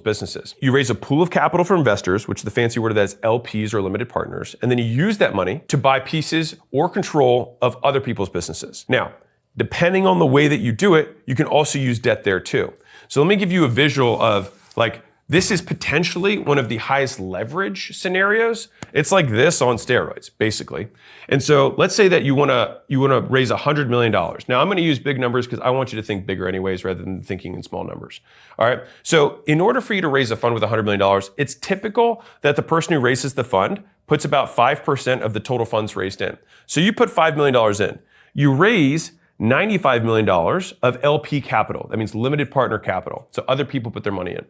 businesses. You raise a pool of capital for investors, which the fancy word of that is LPs or limited partners, and then you use that money to buy pieces or control of other people's businesses. Now, depending on the way that you do it, you can also use debt there too. So let me give you a visual of this is potentially one of the highest leverage scenarios. It's like this on steroids, basically. And so let's say that you wanna raise $100 million. Now I'm gonna use big numbers because I want you to think bigger anyways rather than thinking in small numbers. All right, so in order for you to raise a fund with $100 million, it's typical that the person who raises the fund puts about 5% of the total funds raised in. So you put $5 million in. You raise $95 million of LP capital. That means limited partner capital. So other people put their money in.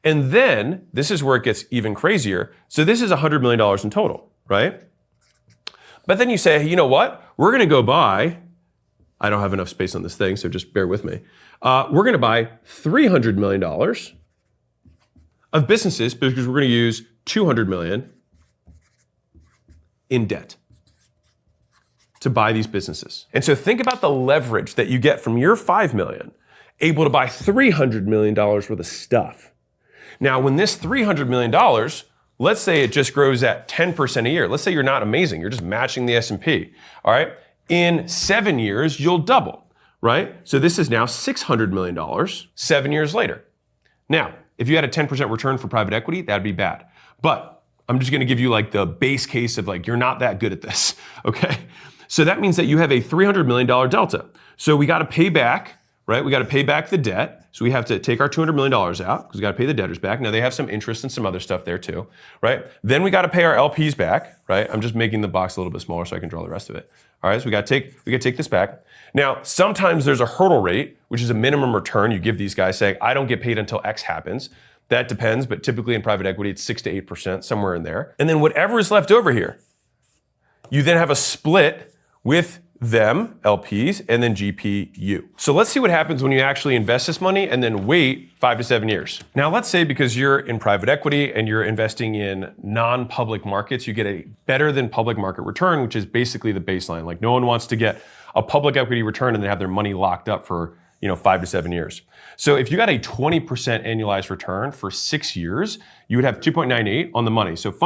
And then, this is where it gets even crazier. So this is $100 million in total, right? But then you say, hey, you know what? We're gonna go buy, I don't have enough space on this thing, so just bear with me. We're gonna buy $300 million of businesses because we're gonna use $200 million in debt to buy these businesses. And so think about the leverage that you get from your $5 million, able to buy $300 million worth of stuff. Now, when this $300 million, let's say it just grows at 10% a year. Let's say you're not amazing. You're just matching the S&P, all right? In 7 years, you'll double, right? So this is now $600 million 7 years later. Now, if you had a 10% return for private equity, that'd be bad. But I'm just gonna give you the base case of you're not that good at this, okay? So that means that you have a $300 million delta. So we gotta pay back, right? We got to pay back the debt. So we have to take our $200 million out because we got to pay the debtors back. Now they have some interest and some other stuff there too, right? Then we got to pay our LPs back, right? I'm just making the box a little bit smaller so I can draw the rest of it. All right, so we got to take this back. Now, sometimes there's a hurdle rate, which is a minimum return you give these guys saying, I don't get paid until X happens. That depends, but typically in private equity, it's 6 to 8%, somewhere in there. And then whatever is left over here, you then have a split with them, LPs, and then GPU. So let's see what happens when you actually invest this money and then wait 5 to 7 years. Now let's say because you're in private equity and you're investing in non-public markets, you get a better than public market return, which is basically the baseline. No one wants to get a public equity return and then have their money locked up for 5 to 7 years. So if you got a 20% annualized return for 6 years, you would have 2.98 on the money. So function